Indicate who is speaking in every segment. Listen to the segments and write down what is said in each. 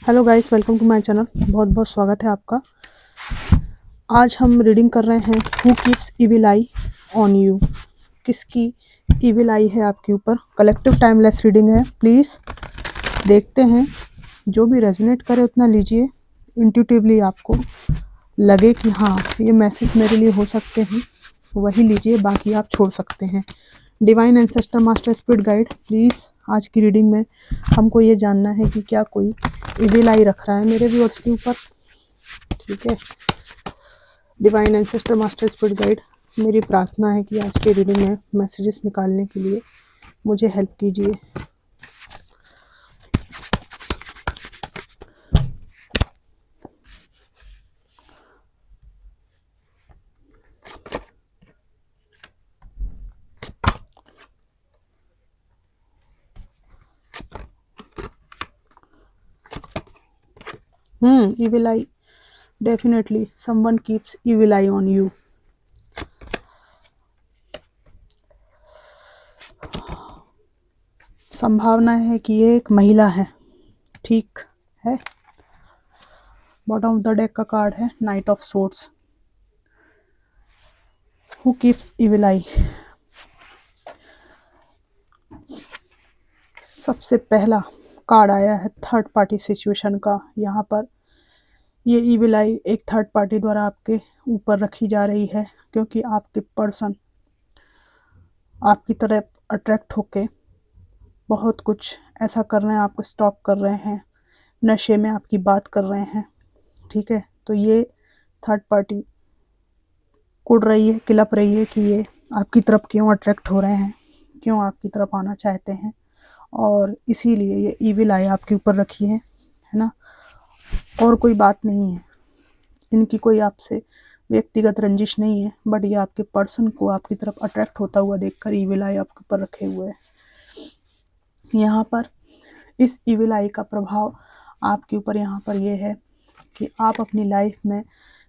Speaker 1: Hello guys, welcome to my channel. बहुत बहुत स्वागत है आपका। आज हम रीडिंग कर रहे हैं who keeps evil eye on you. किसकी इविल आई है आपके ऊपर। कलेक्टिव टाइमलेस रीडिंग है, प्लीज़ देखते हैं। जो भी रेजोनेट करे उतना लीजिए। इंट्यूटिवली आपको लगे कि हाँ ये मैसेज मेरे लिए हो सकते हैं वही लीजिए, बाकी आप छोड़ सकते हैं। Divine ancestor master spirit guide, please आज की रीडिंग में हमको ये जानना है कि क्या कोई इविल आई रख रहा है मेरे व्यूअर्स के ऊपर। ठीक है, divine ancestor master spirit guide, मेरी प्रार्थना है कि आज के रीडिंग में मैसेजेस निकालने के लिए मुझे हेल्प कीजिए। Evil eye, definitely someone keeps evil eye on you. संभावना है कि ये एक महिला है। ठीक है, बॉटम ऑफ द डेक का कार्ड है knight of swords. Who keeps evil eye. सबसे पहला कार्ड आया है थर्ड पार्टी सिचुएशन का। यहाँ पर ये इविल आई एक थर्ड पार्टी द्वारा आपके ऊपर रखी जा रही है, क्योंकि आपके पर्सन आपकी तरफ अट्रैक्ट होके बहुत कुछ ऐसा कर रहे हैं, आपको स्टॉक कर रहे हैं, नशे में आपकी बात कर रहे हैं। ठीक है, तो ये थर्ड पार्टी कुड़ रही है, किलप रही है कि ये आपकी तरफ क्यों अट्रैक्ट हो रहे हैं, क्यों आपकी तरफ आना चाहते हैं, और इसीलिए ये इविल आई आपके ऊपर रखी है ना। और कोई बात नहीं है, इनकी कोई आपसे व्यक्तिगत रंजिश नहीं है, बट ये आपके पर्सन को आपकी तरफ अट्रैक्ट होता हुआ देखकर इविल आई आपके ऊपर रखे हुए है। यहाँ पर इस इविल आई का प्रभाव आपके ऊपर यहाँ पर ये है कि आप अपनी लाइफ में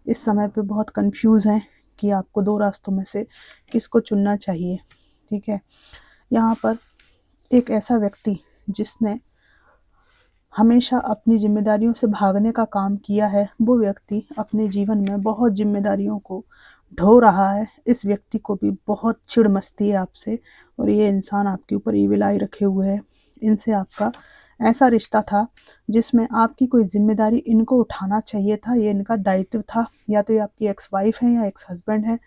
Speaker 1: इस समय पे बहुत कंफ्यूज हैं कि आपको दो रास्तों में से किसको चुनना चाहिए। ठीक है, यहाँ पर एक ऐसा व्यक्ति जिसने हमेशा अपनी जिम्मेदारियों से भागने का काम किया है, वो व्यक्ति अपने जीवन में बहुत जिम्मेदारियों को ढो रहा है। इस व्यक्ति को भी बहुत चिढ़ मचती है आपसे, और ये इंसान आपके ऊपर इविल आई रखे हुए है। इनसे आपका ऐसा रिश्ता था जिसमें आपकी कोई जिम्मेदारी इनको उठाना चाहिए था, ये इनका दायित्व था। या तो ये आपकी एक्स वाइफ है या एक्स हस्बैंड है,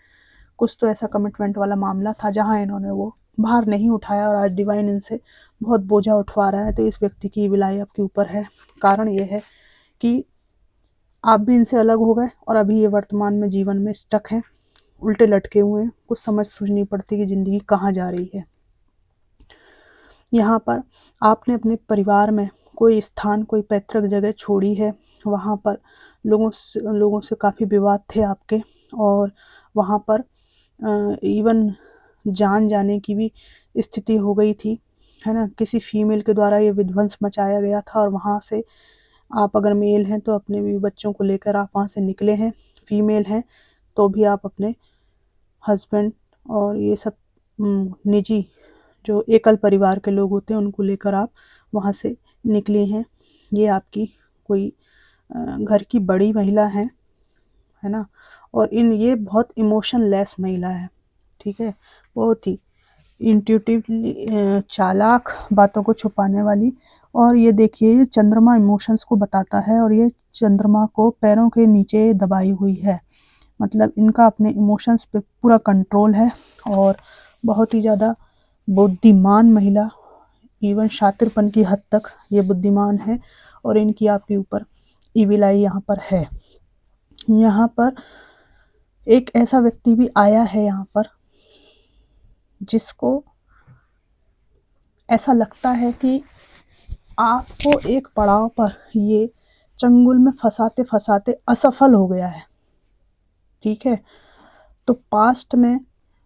Speaker 1: कुछ तो ऐसा कमिटमेंट वाला मामला था जहाँ इन्होंने वो भार नहीं उठाया, और आज डिवाइन इनसे बहुत बोझा उठवा रहा है। तो इस व्यक्ति की विलाई आपके ऊपर है। कारण ये है कि आप भी इनसे अलग हो गए और अभी ये वर्तमान में जीवन में स्टक हैं, उल्टे लटके हुए हैं, कुछ समझ सूझ नहीं पड़ती कि ज़िंदगी कहाँ जा रही है। यहाँ पर आपने अपने परिवार में कोई स्थान, कोई पैतृक जगह छोड़ी है। वहाँ पर लोगों से काफ़ी विवाद थे आपके, और वहाँ पर इवन जान जाने की भी स्थिति हो गई थी, है ना। किसी फीमेल के द्वारा ये विध्वंस मचाया गया था, और वहाँ से आप अगर मेल हैं तो अपने भी बच्चों को लेकर आप वहाँ से निकले हैं। फीमेल हैं तो भी आप अपने हस्बैंड और ये सब निजी जो एकल परिवार के लोग होते हैं उनको लेकर आप वहाँ से निकली हैं। ये आपकी कोई घर की बड़ी महिला है ना। और ये बहुत इमोशनलेस महिला है। ठीक है, बहुत ही इंट्यूटिवली चालाक, बातों को छुपाने वाली। और ये देखिए, ये चंद्रमा इमोशंस को बताता है, और ये चंद्रमा को पैरों के नीचे दबाई हुई है। मतलब इनका अपने इमोशंस पे पूरा कंट्रोल है, और बहुत ही ज़्यादा बुद्धिमान महिला, इवन शातिरपन की हद तक ये बुद्धिमान है। और इनकी आपके ऊपर इविल आई यहाँ पर है। यहाँ पर एक ऐसा व्यक्ति भी आया है यहाँ पर जिसको ऐसा लगता है कि आपको एक पड़ाव पर ये चंगुल में फंसाते फंसाते असफल हो गया है। ठीक है, तो पास्ट में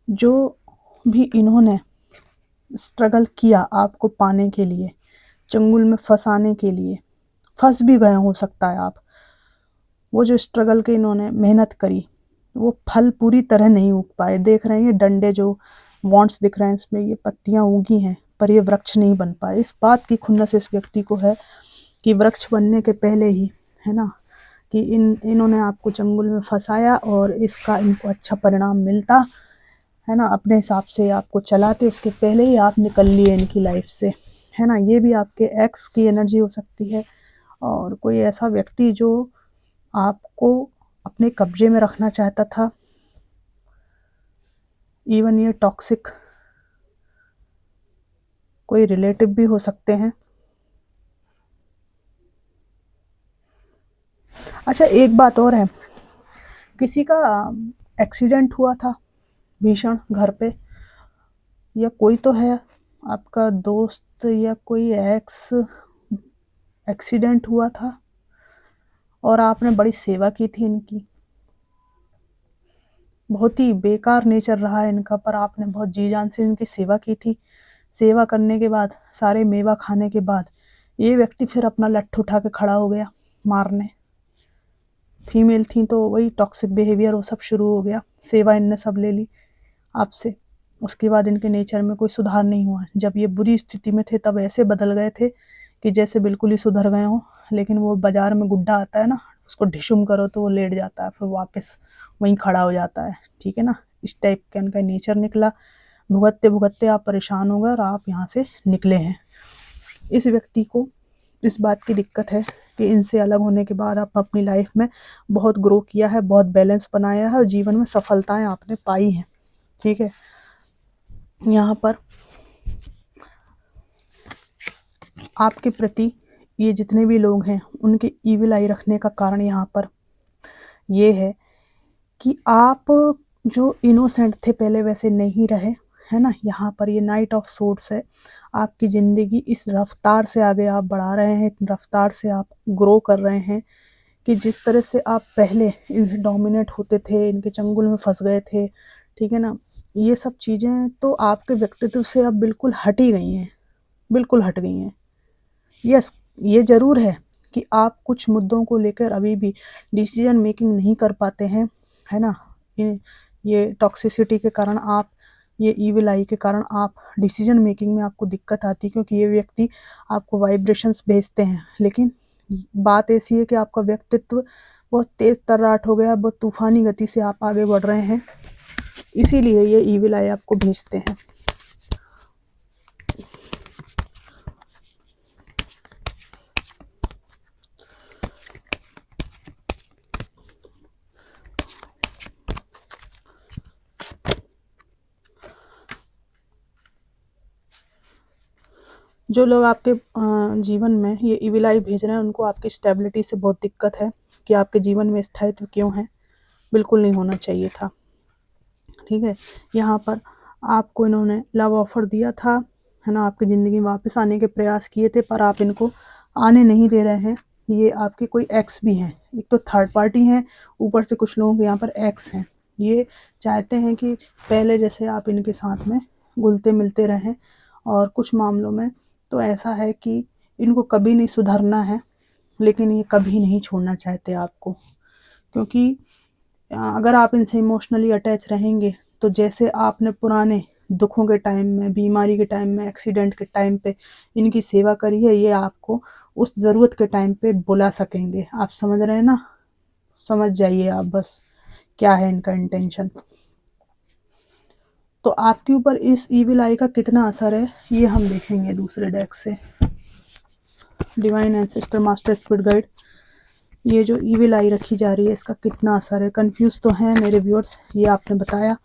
Speaker 1: जो भी इन्होंने स्ट्रगल किया आपको पाने के लिए, चंगुल में फंसाने के लिए, फंस भी गए हो सकता है आप। वो जो स्ट्रगल के इन्होंने मेहनत करी, वो फल पूरी तरह नहीं उग पाए। देख रहे हैं ये डंडे जो वॉन्ट्स दिख रहे हैं, इसमें ये पत्तियां उगी हैं, पर ये वृक्ष नहीं बन पाए। इस बात की खुन्नस इस व्यक्ति को है कि वृक्ष बनने के पहले ही, है ना, कि इन्होंने आपको चंगुल में फंसाया और इसका इनको अच्छा परिणाम मिलता, है ना, अपने हिसाब से आपको चलाते, उसके पहले ही आप निकल लिए इनकी लाइफ से, है ना। ये भी आपके एक्स की एनर्जी हो सकती है, और कोई ऐसा व्यक्ति जो आपको अपने कब्जे में रखना चाहता था। इवन ये टॉक्सिक कोई रिलेटिव भी हो सकते हैं। अच्छा, एक बात और है, किसी का एक्सीडेंट हुआ था भीषण घर पे, या कोई तो है आपका दोस्त या कोई एक्स, एक्सीडेंट हुआ था और आपने बड़ी सेवा की थी इनकी, बहुत ही बेकार नेचर रहा है इनका, पर आपने बहुत जी जान से इनकी सेवा की थी। सेवा करने के बाद, सारे मेवा खाने के बाद, ये व्यक्ति फिर अपना लट्ठ उठा के खड़ा हो गया मारने। फीमेल थी तो वही टॉक्सिक बिहेवियर वो सब शुरू हो गया, सेवा इनने सब ले ली आपसे। उसके बाद इनके नेचर में कोई सुधार नहीं हुआ। जब ये बुरी स्थिति में थे तब ऐसे बदल गए थे कि जैसे बिल्कुल ही सुधर गए हों, लेकिन वो बाजार में गुड्डा आता है ना, उसको ढिशुम करो तो वो लेट जाता है, फिर वापस वहीं खड़ा हो जाता है, ठीक है ना। इस टाइप का इनका नेचर निकला। भुगतते भुगतते आप परेशान हो गए और आप यहाँ से निकले हैं। इस व्यक्ति को इस बात की दिक्कत है कि इनसे अलग होने के बाद आप अपनी लाइफ में बहुत ग्रो किया है, बहुत बैलेंस बनाया है और जीवन में सफलताएं आपने पाई हैं, ठीक है। यहाँ पर आपके प्रति ये जितने भी लोग हैं उनके ईविल आई रखने का कारण यहाँ पर ये है कि आप जो इनोसेंट थे पहले वैसे नहीं रहे, है ना। यहाँ पर ये नाइट ऑफ सोर्ड्स है। आपकी ज़िंदगी इस रफ्तार से आगे आप बढ़ा रहे हैं, रफ्तार से आप ग्रो कर रहे हैं कि जिस तरह से आप पहले इनसे डोमिनेट होते थे, इनके चंगुल में फंस गए थे, ठीक है ना। ये सब चीज़ें तो आपके व्यक्तित्व से अब बिल्कुल हट ही गई हैं, बिल्कुल हट गई हैं। यस, ये ज़रूर है कि आप कुछ मुद्दों को लेकर अभी भी डिसीजन मेकिंग नहीं कर पाते हैं, है ना। ये टॉक्सिसिटी के कारण आप, ये ईविल आई के कारण आप डिसीजन मेकिंग में आपको दिक्कत आती है, क्योंकि ये व्यक्ति आपको वाइब्रेशंस भेजते हैं। लेकिन बात ऐसी है कि आपका व्यक्तित्व बहुत तेज़ तर्राट हो गया, बहुत तूफ़ानी गति से आप आगे बढ़ रहे हैं, इसीलिए ये ईविल आई आपको भेजते हैं। जो लोग आपके जीवन में ये ईविल आई भेज रहे हैं उनको आपकी स्टेबिलिटी से बहुत दिक्कत है कि आपके जीवन में स्थायित्व क्यों है, बिल्कुल नहीं होना चाहिए था, ठीक है। यहाँ पर आपको इन्होंने लव ऑफर दिया था, है ना, आपकी ज़िंदगी में वापस आने के प्रयास किए थे, पर आप इनको आने नहीं दे रहे हैं। ये आपके कोई एक्स भी हैं, एक तो थर्ड पार्टी हैं, ऊपर से कुछ लोगों के यहाँ पर एक्स हैं। ये चाहते हैं कि पहले जैसे आप इनके साथ में घुलते मिलते रहें, और कुछ मामलों में तो ऐसा है कि इनको कभी नहीं सुधरना है, लेकिन ये कभी नहीं छोड़ना चाहते आपको, क्योंकि अगर आप इनसे इमोशनली अटैच रहेंगे तो जैसे आपने पुराने दुखों के टाइम में, बीमारी के टाइम में, एक्सीडेंट के टाइम पे इनकी सेवा करी है, ये आपको उस ज़रूरत के टाइम पे बुला सकेंगे। आप समझ रहे हैं ना, समझ जाइए आप बस क्या है इनका इंटेंशन। तो आपके ऊपर इस ईविल आई का कितना असर है ये हम देखेंगे दूसरे डेक से। Divine ancestor master spirit guide, ये जो ईविल आई रखी जा रही है इसका कितना असर है। कंफ्यूज तो हैं मेरे व्यूअर्स, ये आपने बताया,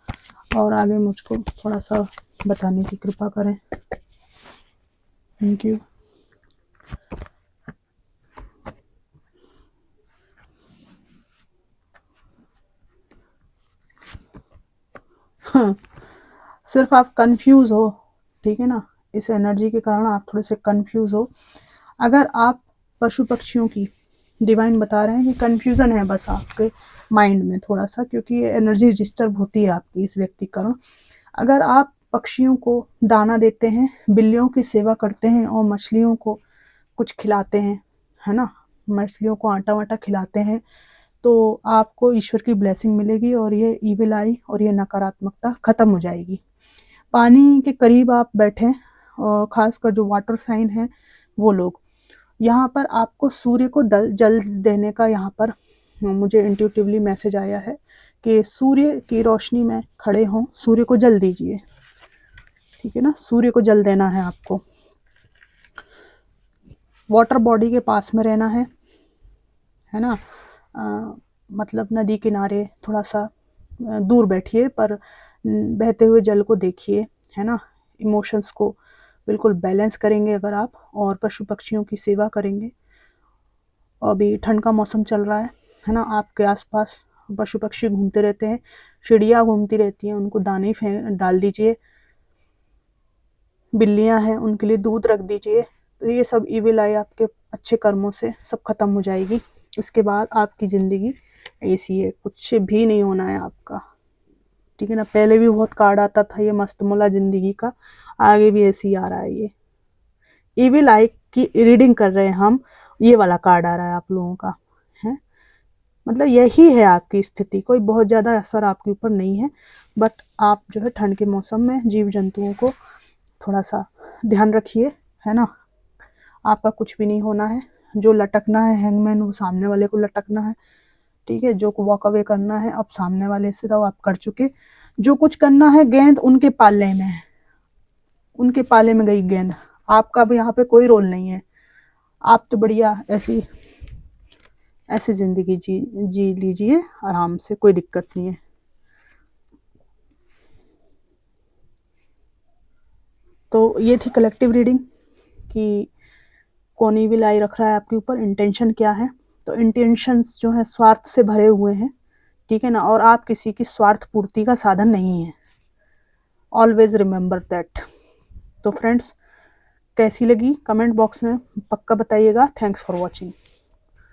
Speaker 1: और आगे मुझको थोड़ा सा बताने की कृपा करें। Thank you. हाँ, सिर्फ आप कंफ्यूज हो, ठीक है ना, इस एनर्जी के कारण आप थोड़े से कंफ्यूज हो। अगर आप पशु पक्षियों की, डिवाइन बता रहे हैं कि कंफ्यूजन है बस आपके माइंड में थोड़ा सा, क्योंकि ये एनर्जी डिस्टर्ब होती है आपकी इस व्यक्ति के कारण। अगर आप पक्षियों को दाना देते हैं, बिल्लियों की सेवा करते हैं और मछलियों को कुछ खिलाते हैं, है ना, मछलियों को आटा वाटा खिलाते हैं, तो आपको ईश्वर की ब्लेसिंग मिलेगी और ये ईविल आई और ये नकारात्मकता ख़त्म हो जाएगी। पानी के करीब आप बैठें, और ख़ासकर जो वाटर साइन है वो लोग, यहाँ पर आपको सूर्य को जल देने का यहाँ पर मुझे इंट्यूटिवली मैसेज आया है कि सूर्य की रोशनी में खड़े हों, सूर्य को जल दीजिए, ठीक है ना, सूर्य को जल देना है आपको। वाटर बॉडी के पास में रहना है ना, मतलब नदी किनारे थोड़ा सा दूर बैठिए, पर बहते हुए जल को देखिए, है ना। इमोशंस को बिल्कुल बैलेंस करेंगे अगर आप, और पशु पक्षियों की सेवा करेंगे। अभी ठंड का मौसम चल रहा है ना, आपके आसपास पशु पक्षी घूमते रहते हैं, चिड़िया घूमती रहती हैं, उनको दाने डाल दीजिए। बिल्लियां हैं, उनके लिए दूध रख दीजिए। तो ये सब इविल आई आपके अच्छे कर्मों से सब खत्म हो जाएगी। इसके बाद आपकी ज़िंदगी ऐसी है, कुछ भी नहीं होना है आपका, ठीक है ना। पहले भी बहुत कार्ड आता था ये मस्तमौला ज़िंदगी का, आगे भी ऐसे ही आ रहा है। ये इविल आई की रीडिंग कर रहे हैं हम, ये वाला कार्ड आ रहा है आप लोगों का, है मतलब यही है आपकी स्थिति। कोई बहुत ज़्यादा असर आपके ऊपर नहीं है, बट आप जो है ठंड के मौसम में जीव जंतुओं को थोड़ा सा ध्यान रखिए, है ना। आपका कुछ भी नहीं होना है। जो लटकना है हैंगमैन, वो सामने वाले को लटकना है, ठीक है। जो वॉक अवे करना है अब सामने वाले से, तो आप कर चुके। जो कुछ करना है, गेंद उनके पाले में है, उनके पाले में गई गेंद, आपका भी यहाँ पे कोई रोल नहीं है। आप तो बढ़िया ऐसी ज़िंदगी जी लीजिए आराम से, कोई दिक्कत नहीं है। तो ये थी कलेक्टिव रीडिंग कि कौन इविल आई रख रहा है आपके ऊपर, इंटेंशन क्या है। तो इंटेंशंस जो है स्वार्थ से भरे हुए हैं, ठीक है ना, और आप किसी की स्वार्थ पूर्ति का साधन नहीं है। Always remember that. तो फ्रेंड्स, कैसी लगी कमेंट बॉक्स में पक्का बताइएगा। Thanks for watching.